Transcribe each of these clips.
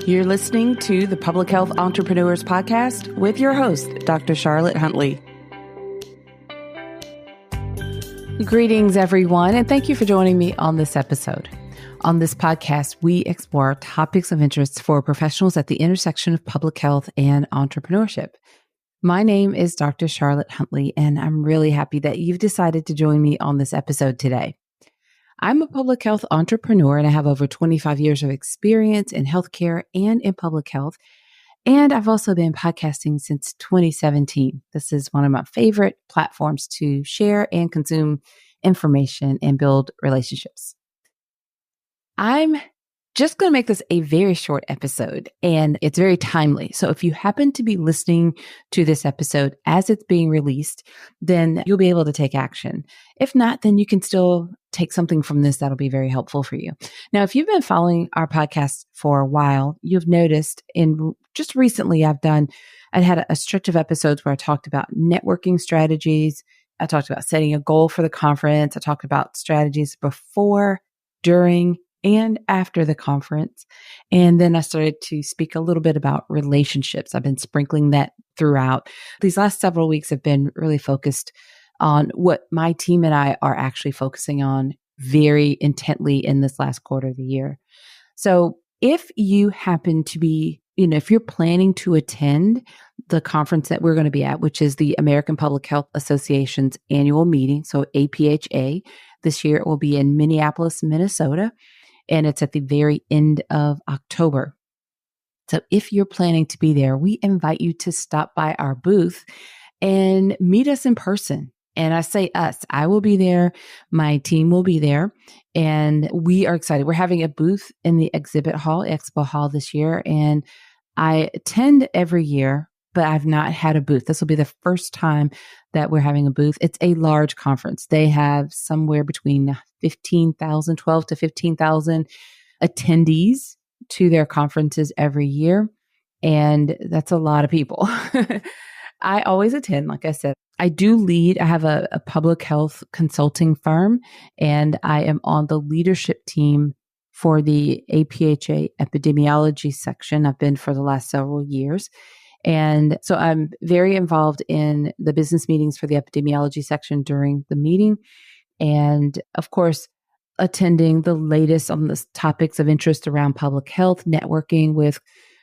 You're listening to the Public Health Entrepreneurs Podcast with your host, Dr. Charlotte Huntley. Greetings, everyone, and thank you for joining me on this episode. On this podcast, we explore topics of interest for professionals at the intersection of public health and entrepreneurship. My name is Dr. Charlotte Huntley, and I'm really happy that you've decided to join me on this episode today. I'm a public health entrepreneur, and I have over 25 years of experience in healthcare and in public health. And I've also been podcasting since 2017. This is one of my favorite platforms to share and consume information and build relationships. I'm just going to make this a very short episode, and it's very timely. So if you happen to be listening to this episode as it's being released, then you'll be able to take action. If not, then you can still take something from this that'll be very helpful for you. Now, if you've been following our podcast for a while, you've noticed just recently I had a stretch of episodes where I talked about networking strategies. I talked about setting a goal for the conference. I talked about strategies before, during, and after the conference. And then I started to speak a little bit about relationships. I've been sprinkling that throughout. These last several weeks have been really focused on what my team and I are actually focusing on very intently in this last quarter of the year. So if you happen to be, if you're planning to attend the conference that we're going to be at, which is the American Public Health Association's annual meeting, so APHA, this year it will be in Minneapolis, Minnesota, and it's at the very end of October. So if you're planning to be there, we invite you to stop by our booth and meet us in person. And I say us, I will be there, my team will be there, and we are excited. We're having a booth in the expo hall this year, and I attend every year, but I've not had a booth. This will be the first time that we're having a booth. It's a large conference. They have somewhere between 12 to 15,000 attendees to their conferences every year. And that's a lot of people. I always attend, like I said. I have a public health consulting firm, and I am on the leadership team for the APHA epidemiology section. I've been for the last several years. And so I'm very involved in the business meetings for the epidemiology section during the meeting. And of course, attending the latest on the topics of interest around public health, networking with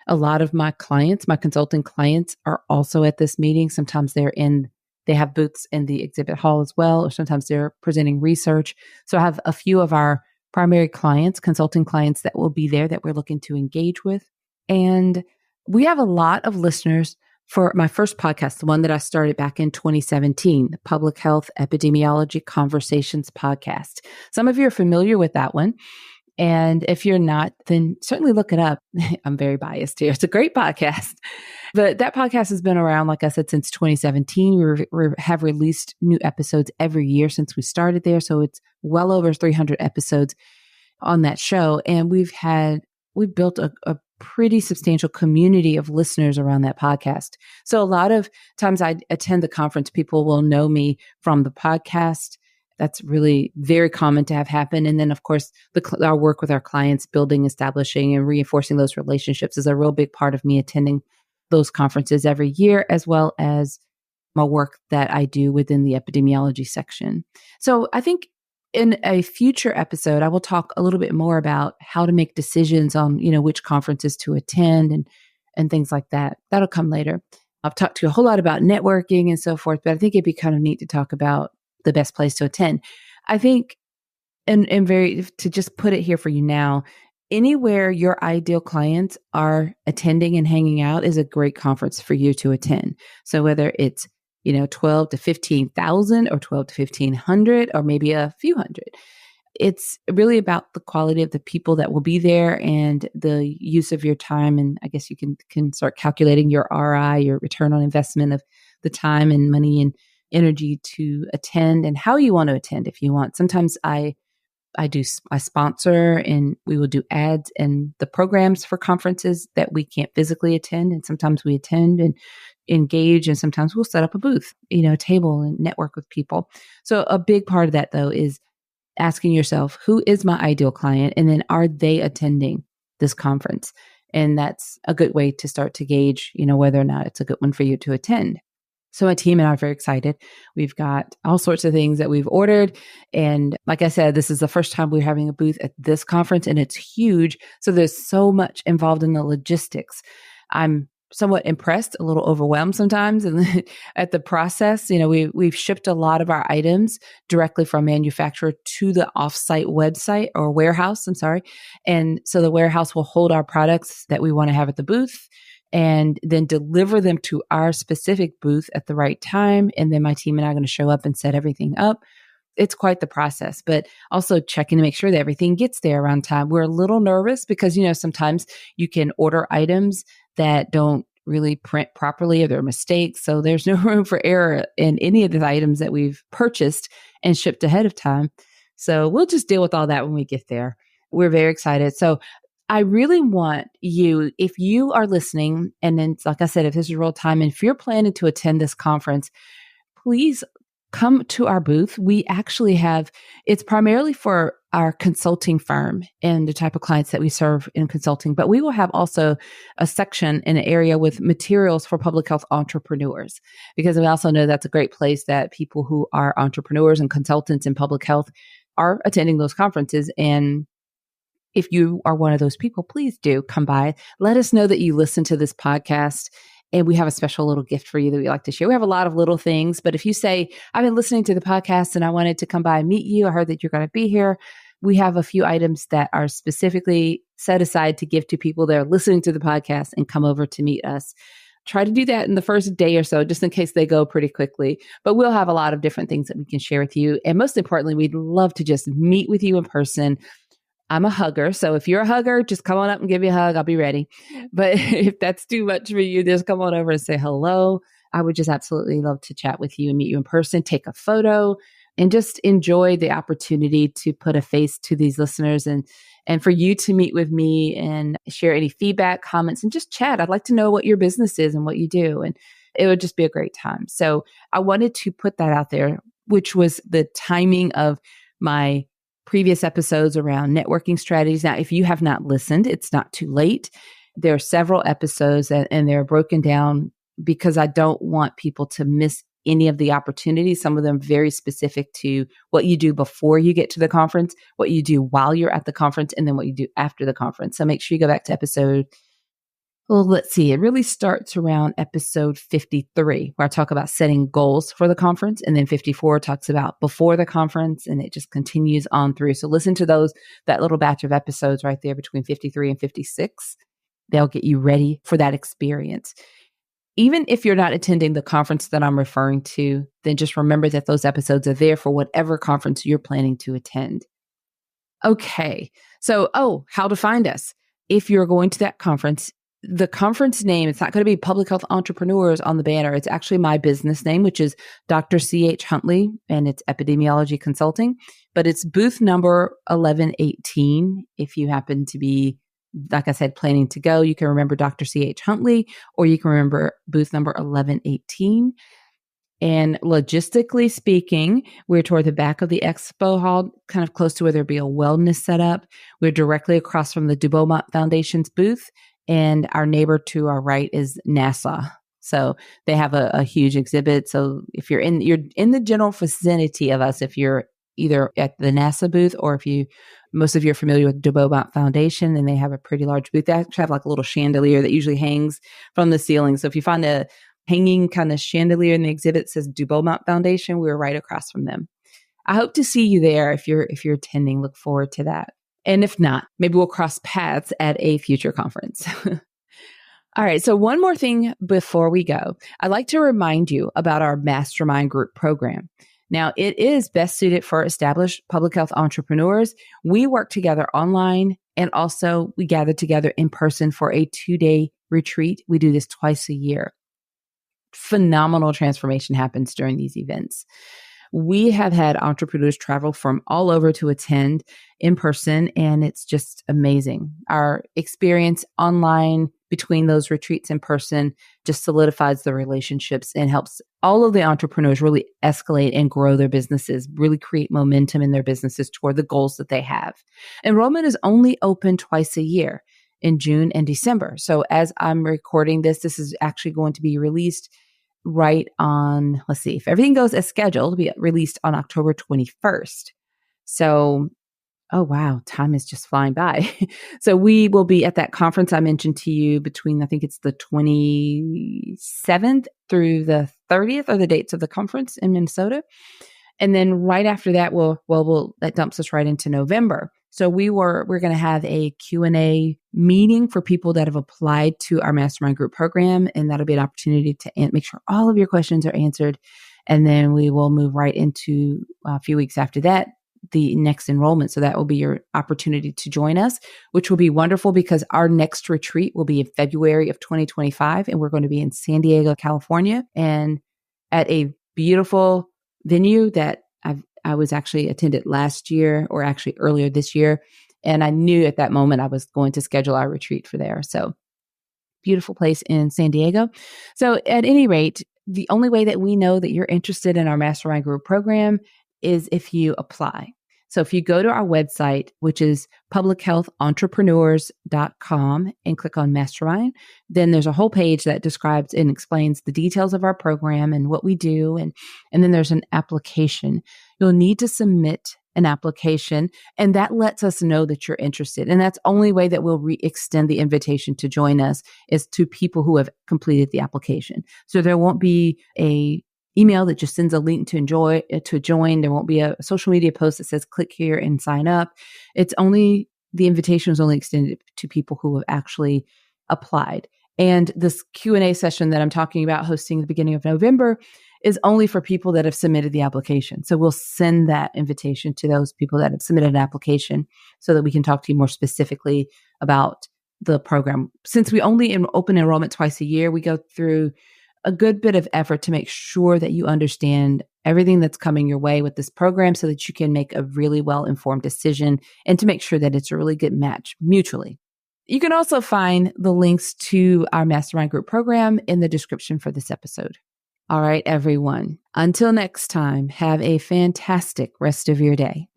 a lot of my clients. My consulting clients are also at this meeting. Sometimes they have booths in the exhibit hall as well, or sometimes they're presenting research. So I have a few of our primary clients, consulting clients that will be there that we're looking to engage with. And we have a lot of listeners for my first podcast, the one that I started back in 2017, the Public Health Epidemiology Conversations podcast. Some of you are familiar with that one. And if you're not, then certainly look it up. I'm very biased here. It's a great podcast. But that podcast has been around, like I said, since 2017. We have released new episodes every year since we started there. So it's well over 300 episodes on that show. And we've built a pretty substantial community of listeners around that podcast. So a lot of times I attend the conference, people will know me from the podcast. That's really very common to have happen. And then, of course, our work with our clients, building, establishing, and reinforcing those relationships is a real big part of me attending those conferences every year, as well as my work that I do within the epidemiology section. So I think in a future episode, I will talk a little bit more about how to make decisions on, which conferences to attend and things like that. That'll come later. I've talked to you a whole lot about networking and so forth, but I think it'd be kind of neat to talk about the best place to attend. I think, to just put it here for you now, anywhere your ideal clients are attending and hanging out is a great conference for you to attend. So whether it's 12 to 15,000 or 12 to 1,500 or maybe a few hundred. It's really about the quality of the people that will be there and the use of your time. And I guess you can start calculating your RI, your return on investment of the time and money and energy to attend and how you want to attend if you want. Sometimes I sponsor, and we will do ads and the programs for conferences that we can't physically attend. And sometimes we attend and engage, and sometimes we'll set up a booth, a table and network with people. So a big part of that, though, is asking yourself, who is my ideal client? And then are they attending this conference? And that's a good way to start to gauge, whether or not it's a good one for you to attend. So my team and I are very excited. We've got all sorts of things that we've ordered. And like I said, this is the first time we're having a booth at this conference, and it's huge. So there's so much involved in the logistics. I'm somewhat impressed, a little overwhelmed sometimes at the process. We've shipped a lot of our items directly from manufacturer to the offsite website or warehouse. I'm sorry. And so the warehouse will hold our products that we want to have at the booth and then deliver them to our specific booth at the right time. And then my team and I are going to show up and set everything up. It's quite the process, but also checking to make sure that everything gets there around time. We're a little nervous because, sometimes you can order items that don't really print properly or there are mistakes. So there's no room for error in any of the items that we've purchased and shipped ahead of time. So we'll just deal with all that when we get there. We're very excited. So I really want you, if you are listening, and then, like I said, if this is real time, and if you're planning to attend this conference, please come to our booth. We actually it's primarily for our consulting firm and the type of clients that we serve in consulting, but we will have also a section in an area with materials for public health entrepreneurs, because we also know that's a great place that people who are entrepreneurs and consultants in public health are attending those conferences. And if you are one of those people, please do come by. Let us know that you listen to this podcast, and we have a special little gift for you that we like to share. We have a lot of little things, but if you say, I've been listening to the podcast and I wanted to come by and meet you, I heard that you're going to be here, we have a few items that are specifically set aside to give to people that are listening to the podcast and come over to meet us. Try to do that in the first day or so, just in case they go pretty quickly. But we'll have a lot of different things that we can share with you. And most importantly, we'd love to just meet with you in person. I'm a hugger. So if you're a hugger, just come on up and give me a hug. I'll be ready. But if that's too much for you, just come on over and say hello. I would just absolutely love to chat with you and meet you in person, take a photo, and just enjoy the opportunity to put a face to these listeners and for you to meet with me and share any feedback, comments, and just chat. I'd like to know what your business is and what you do. And it would just be a great time. So I wanted to put that out there, which was the timing of my previous episodes around networking strategies. Now, if you have not listened, it's not too late. There are several episodes and they're broken down because I don't want people to miss any of the opportunities. Some of them very specific to what you do before you get to the conference, what you do while you're at the conference, and then what you do after the conference. So make sure you go back to let's see. It really starts around episode 53, where I talk about setting goals for the conference. And then 54 talks about before the conference, and it just continues on through. So listen to that little batch of episodes right there between 53 and 56. They'll get you ready for that experience. Even if you're not attending the conference that I'm referring to, then just remember that those episodes are there for whatever conference you're planning to attend. Okay. So, how to find us. If you're going to that conference, the conference name, it's not going to be Public Health Entrepreneurs on the banner. It's actually my business name, which is Dr. C.H. Huntley, and it's Epidemiology Consulting. But it's booth number 1118. If you happen to be, like I said, planning to go, you can remember Dr. C.H. Huntley, or you can remember booth number 1118. And logistically speaking, we're toward the back of the expo hall, kind of close to where there'll be a wellness setup. We're directly across from the DuBeaumont Foundation's booth. And our neighbor to our right is NASA. So they have a huge exhibit. So if you're in the general vicinity of us, if you're either at the NASA booth or most of you are familiar with DuBeaumont Foundation, and they have a pretty large booth. They actually have like a little chandelier that usually hangs from the ceiling. So if you find a hanging kind of chandelier in the exhibit that says DuBeaumont Foundation, we're right across from them. I hope to see you there if you're attending. Look forward to that. And if not, maybe we'll cross paths at a future conference. All right. So one more thing before we go, I'd like to remind you about our Mastermind Group program. Now, it is best suited for established public health entrepreneurs. We work together online, and also we gather together in person for a 2-day retreat. We do this twice a year. Phenomenal transformation happens during these events. We have had entrepreneurs travel from all over to attend in person, and it's just amazing. Our experience online between those retreats in person just solidifies the relationships and helps all of the entrepreneurs really escalate and grow their businesses, really create momentum in their businesses toward the goals that they have. Enrollment is only open twice a year. in June and December. So as I'm recording this, this is actually going to be released right on, let's see, if everything goes as scheduled, it'll be released on October 21st. So, oh wow, time is just flying by. So we will be at that conference I mentioned to you between, I think it's the 27th through the 30th are the dates of the conference in Minnesota. And then right after that, that dumps us right into November. So we're going to have a Q&A meeting for people that have applied to our Mastermind Group program. And that'll be an opportunity to make sure all of your questions are answered. And then we will move right into a few weeks after that, the next enrollment. So that will be your opportunity to join us, which will be wonderful because our next retreat will be in February of 2025. And we're going to be in San Diego, California, and at a beautiful venue that I was actually attended last year, or actually earlier this year. And I knew at that moment I was going to schedule our retreat for there. So beautiful place in San Diego. So at any rate, the only way that we know that you're interested in our Mastermind Group program is if you apply. So if you go to our website, which is publichealthentrepreneurs.com, and click on Mastermind, then there's a whole page that describes and explains the details of our program and what we do. And then there's an application. You'll need to submit an application, and that lets us know that you're interested. And that's the only way that we'll extend the invitation to join us is to people who have completed the application. So there won't be a email that just sends a link to join. There won't be a social media post that says click here and sign up. The invitation is only extended to people who have actually applied. And this Q&A session that I'm talking about hosting at the beginning of November is only for people that have submitted the application. So we'll send that invitation to those people that have submitted an application so that we can talk to you more specifically about the program. Since we only open enrollment twice a year, we go through a good bit of effort to make sure that you understand everything that's coming your way with this program so that you can make a really well-informed decision and to make sure that it's a really good match mutually. You can also find the links to our Mastermind Group program in the description for this episode. All right, everyone. Until next time, have a fantastic rest of your day.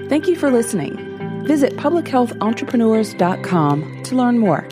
Thank you for listening. Visit publichealthentrepreneurs.com to learn more.